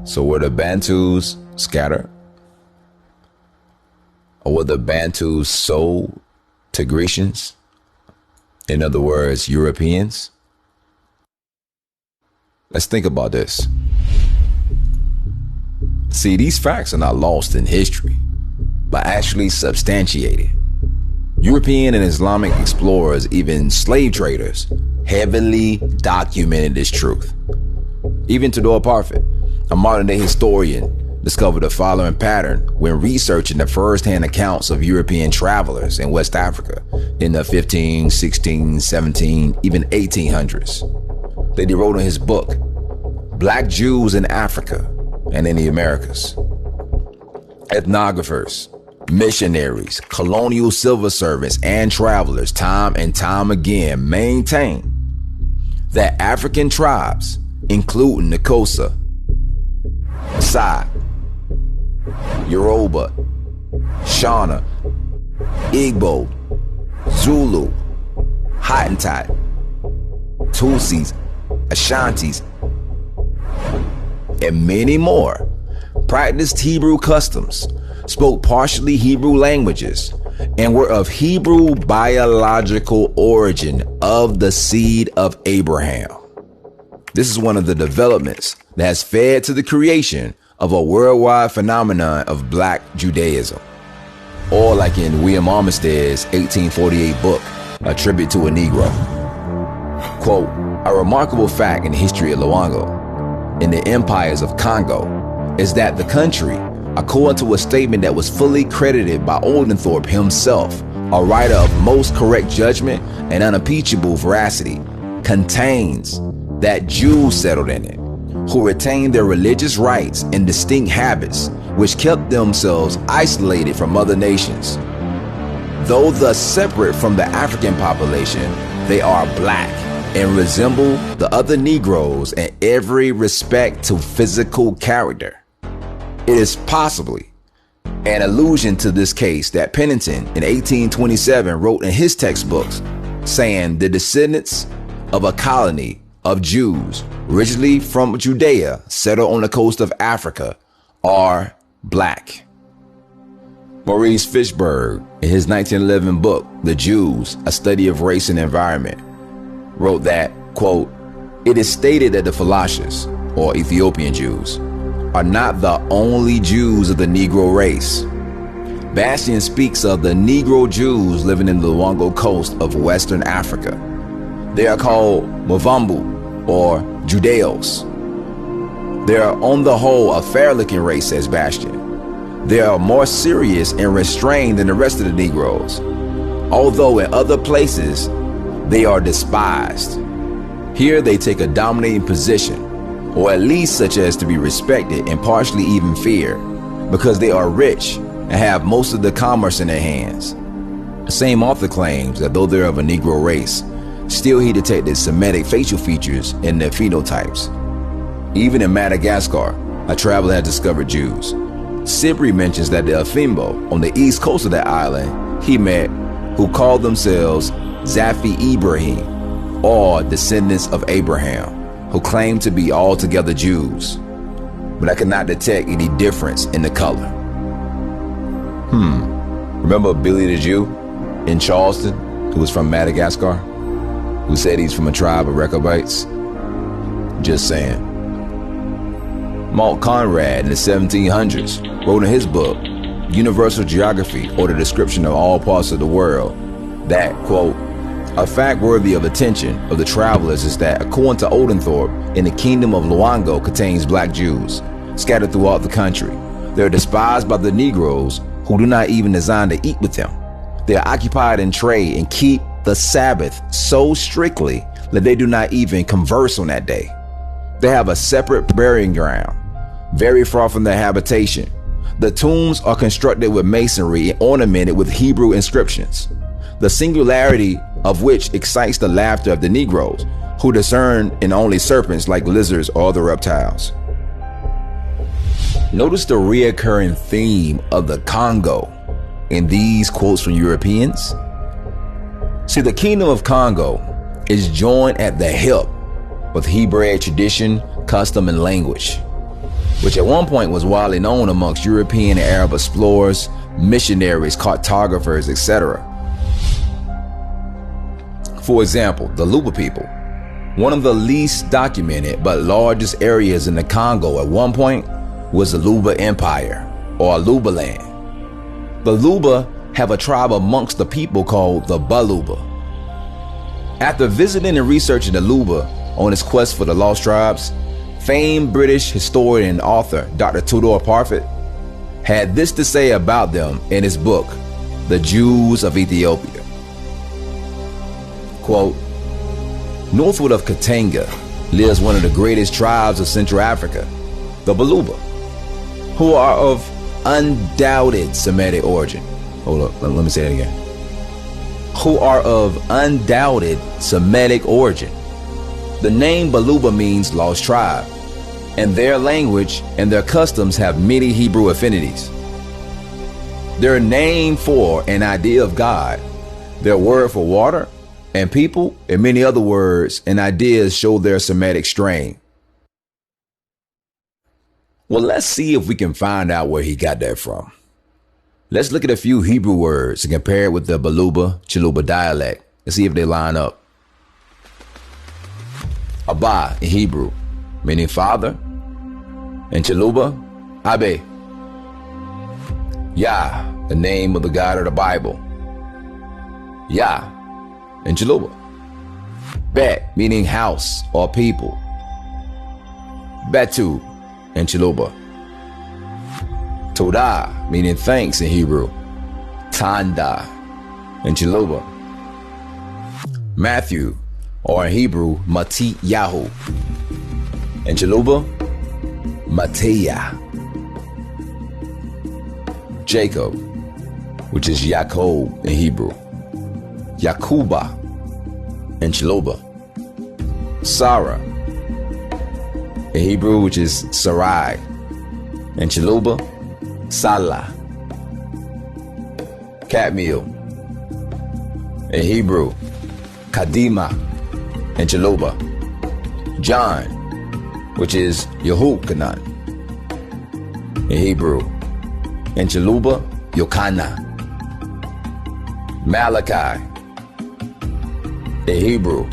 So were the Bantus scattered? Or were the Bantus sold to Grecians? In other words, Europeans? Let's think about this. See, these facts are not lost in history, but actually substantiated. European and Islamic explorers, even slave traders, heavily documented this truth. Even Theodore Parfit, a modern-day historian, discovered the following pattern when researching the first-hand accounts of European travelers in West Africa in the 15, 16, 17, even 1800s. That he wrote in his book, Black Jews in Africa and in the Americas. Ethnographers, missionaries, colonial civil servants, and travelers time and time again maintain that African tribes, including the Xhosa, Maasai, Yoruba, Shona, Igbo, Zulu, Hottentot, Tutsis, Ashantis, and many more, practiced Hebrew customs, spoke partially Hebrew languages, and were of Hebrew biological origin, of the seed of Abraham. This is one of the developments that has fed to the creation of a worldwide phenomenon of Black Judaism. Or like in William Armistead's 1848 book, A Tribute to a Negro. Quote, a remarkable fact in the history of Luango, in the empires of Congo, is that the country, according to a statement that was fully credited by Oldthorpe himself, a writer of most correct judgment and unimpeachable veracity, contains that Jews settled in it, who retained their religious rights and distinct habits, which kept themselves isolated from other nations. Though thus separate from the African population, they are black and resemble the other Negroes in every respect to physical character. It is possibly an allusion to this case that Pennington in 1827 wrote in his textbooks, saying the descendants of a colony of Jews originally from Judea settled on the coast of Africa are black. Maurice Fishberg, in his 1911 book, The Jews, A Study of Race and Environment, wrote that, quote, it is stated that the Falashas, or Ethiopian Jews, are not the only Jews of the Negro race. Bastian speaks of the Negro Jews living in the Luango coast of Western Africa. They are called Mavambu, or Judeos. They are on the whole a fair-looking race, says Bastian. They are more serious and restrained than the rest of the Negroes, although in other places they are despised. Here they take a dominating position, or at least such as to be respected and partially even feared, because they are rich and have most of the commerce in their hands. The same author claims that though they're of a Negro race, still he detected Semitic facial features in their phenotypes. Even in Madagascar, a traveler had discovered Jews. Sibri mentions that the Afimbo on the east coast of that island he met, who called themselves Zafi Ibrahim, or descendants of Abraham, who claimed to be altogether Jews, but I could not detect any difference in the color. Remember Billy the Jew in Charleston, who was from Madagascar, who said he's from a tribe of Rechabites? Just saying. Malte Conrad in the 1700s wrote in his book, Universal Geography, or the Description of All Parts of the World, that, quote, a fact worthy of attention of the travelers is that, according to Oldthorpe, in the kingdom of Luango contains black Jews scattered throughout the country. They are despised by the Negroes, who do not even design to eat with them. They are occupied in trade and keep the Sabbath so strictly that they do not even converse on that day. They have a separate burying ground, very far from their habitation. The tombs are constructed with masonry and ornamented with Hebrew inscriptions, the singularity of which excites the laughter of the Negroes, who discern in only serpents like lizards or other reptiles. Notice the reoccurring theme of the Congo in these quotes from Europeans. See, the kingdom of Congo is joined at the hip with Hebraic tradition, custom, and language. which at one point was widely known amongst European and Arab explorers, missionaries, cartographers, etc. For example, the Luba people, one of the least documented but largest areas in the Congo at one point was the Luba Empire, or Luba land. The Luba have a tribe amongst the people called the Baluba. After visiting and researching the Luba on his quest for the lost tribes, famed British historian and author Dr. Tudor Parfitt had this to say about them in his book, The Jews of Ethiopia. Quote, northward of Katanga lives one of the greatest tribes of Central Africa, the Baluba, who are of undoubted Semitic origin. Hold up, let me say that again. Who are of undoubted Semitic origin. The name Baluba means lost tribe, and their language and their customs have many Hebrew affinities. Their name for an idea of God, their word for water and people, and many other words and ideas show their Semitic strain. Well, let's see if we can find out where he got that from. Let's look at a few Hebrew words and compare it with the Baluba Chiluba dialect and see if they line up. Abba in Hebrew, meaning father, and Chiluba, Abe. Yah, the name of the God of the Bible. Yah in Chiluba. Bet, meaning house or people. Bantu in Chiluba. Todah, meaning thanks in Hebrew. Tanda in Chiluba. Matthew, or in Hebrew, Matiyahu. In Chiluba, Mateya. Jacob, which is Yaakov in Hebrew. Yakuba in Chiluba. Sarah in Hebrew, which is Sarai. In Chiluba, Salah. Catmeal in Hebrew, Kadima in Chiluba. John, which is Yehukanan in Hebrew. In Chiluba, Yokana. Malachi in Hebrew.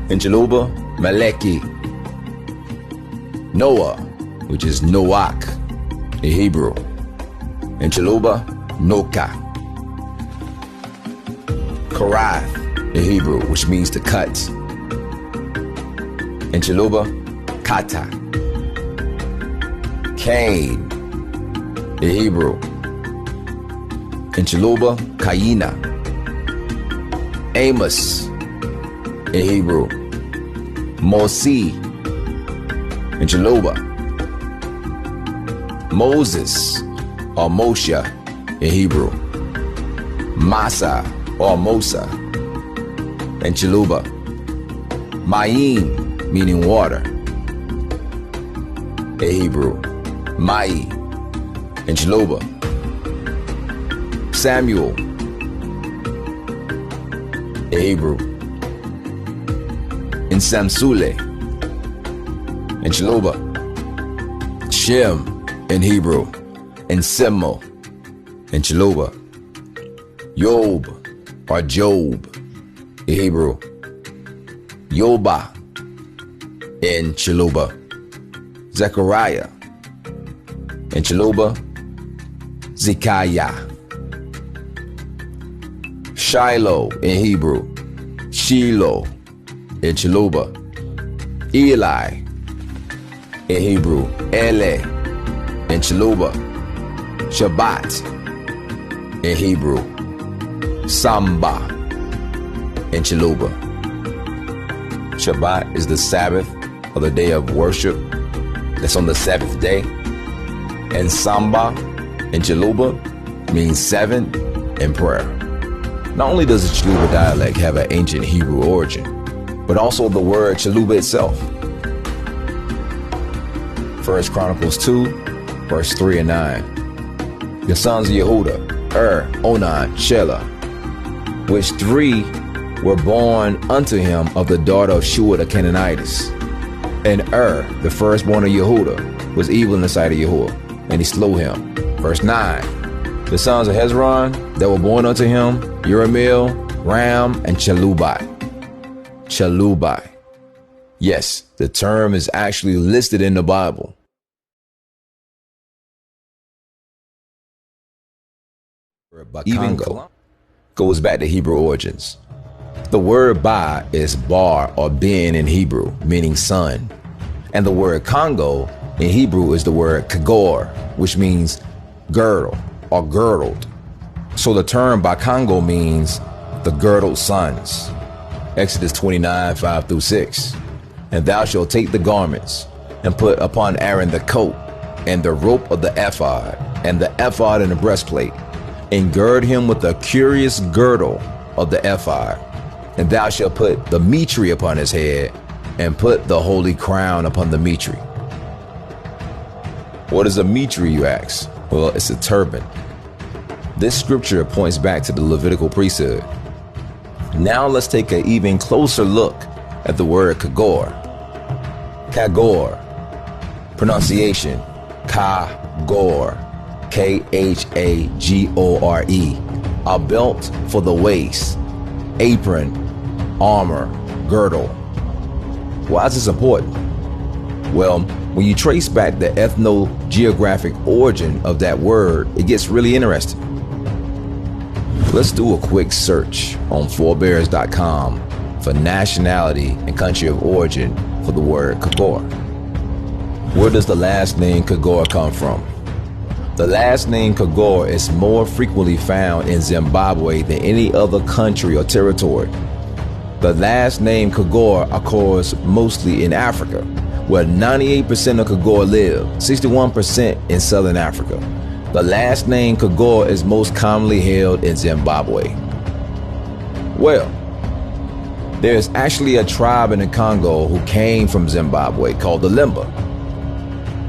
In Chiluba, Meleki. Noah, which is Noach in Hebrew. In Chiluba, Noka. Korath in Hebrew, which means to cut. In Chiluba, Kata. Cain in Hebrew. In Chiluba, Kaina. Amos in Hebrew. Mosi in Chiluba. Moses or Moshe in Hebrew. Masa or Mosa in Chiluba. Maim, meaning water in Hebrew. Mai in Chiluba. Samuel in Hebrew. In Samsule in Chiluba. Shem in Hebrew. In Semo in Chiluba. Job or Job in Hebrew. Yoba in Chiluba. Zechariah in Chiluba. Zechariah. Shiloh in Hebrew. Shiloh in Chiluba. Eli in Hebrew. Ele in Chiluba. Shabbat in Hebrew. Samba in Chiluba. Shabbat is the Sabbath or the day of worship that's on the seventh day. And Samba in Chiluba means seven in prayer. Not only does the Chiluba dialect have an ancient Hebrew origin, but also the word Chiluba itself. 1 Chronicles 2, verse 3 and 9. The sons of Yehuda, Onan, Shelah, which three were born unto him of the daughter of Shua the Canaanitess. And the firstborn of Yehuda, was evil in the sight of Yahuwah, and he slew him. Verse 9, the sons of Hezron that were born unto him, Uramil, Ram, and Chelubai. Chelubai. Yes, the term is actually listed in the Bible. Even goes back to Hebrew origins. The word ba is bar or bin in Hebrew, meaning son. And the word Congo in Hebrew is the word kagor, which means girdle or girdled. So the term Bakongo means the girdled sons. Exodus 29, 5 through 6. And thou shalt take the garments and put upon Aaron the coat and the rope of the ephod and the ephod and the breastplate, and gird him with the curious girdle of the ephod. And thou shalt put the mitre upon his head and put the holy crown upon the mitre. What is a mitre, you ask? Well, it's a turban. This scripture points back to the Levitical priesthood. Now let's take an even closer look at the word kagor. Kagor. Pronunciation, kagor. K-H-A-G-O-R-E. A belt for the waist, apron, armor, girdle. Why is this important? Well, when you trace back the ethno-geographic origin of that word, it gets really interesting. Let's do a quick search on forebears.com for nationality and country of origin for the word Kagor. Where does the last name Kagor come from? The last name Kagor is more frequently found in Zimbabwe than any other country or territory. The last name Kagor occurs mostly in Africa, where 98% of Kagor live, 61% in Southern Africa. The last name Kagor is most commonly held in Zimbabwe. Well, there's actually a tribe in the Congo who came from Zimbabwe called the Limba.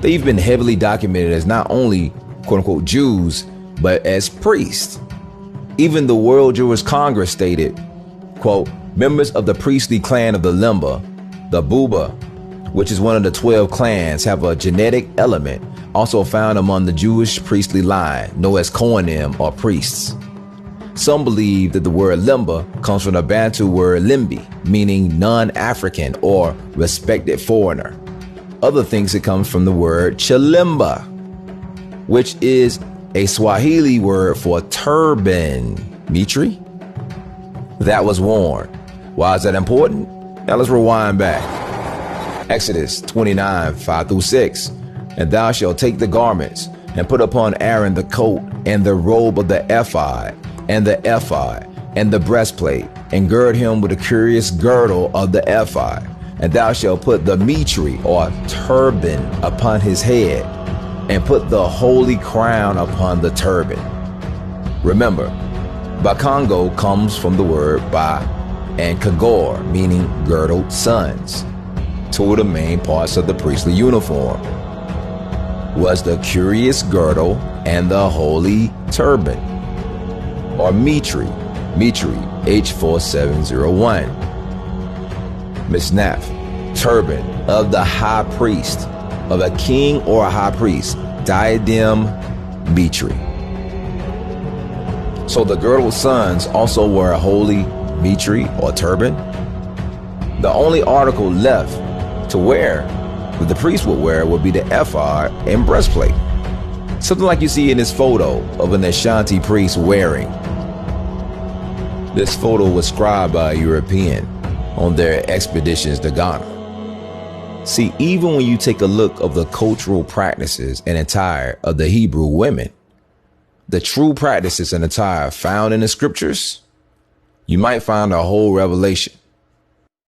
They've been heavily documented as not only quote-unquote Jews, but as priests. Even the World Jewish Congress stated, quote, members of the priestly clan of the Limba, the Buba, which is one of the 12 clans, have a genetic element also found among the Jewish priestly line, known as Kohanim or priests. Some believe that the word Limba comes from the Bantu word Limbi, meaning non-African or respected foreigner. Other think it comes from the word Chilimba, which is a Swahili word for turban, mitre, that was worn. Why is that important? Now let's rewind back. Exodus 29, 5 through 6. And thou shalt take the garments and put upon Aaron the coat and the robe of the ephod and the breastplate, and gird him with a curious girdle of the ephod. And thou shalt put the mitre or turban upon his head, and put the holy crown upon the turban. Remember, Bakongo comes from the word ba and Kagor, meaning girdled sons. Two of the main parts of the priestly uniform was the curious girdle and the holy turban, or mitre, H4701. Misnaf, turban of the high priest, of a king or a high priest, diadem, mitre. So the girdled sons also wear a holy mitre or turban. The only article left to wear that the priest would wear would be the ephod and breastplate. Something like you see in this photo of an Ashanti priest wearing. This photo was scribed by a European on their expeditions to Ghana. See, even when you take a look of the cultural practices and attire of the Hebrew women, the true practices and attire found in the scriptures, you might find a whole revelation.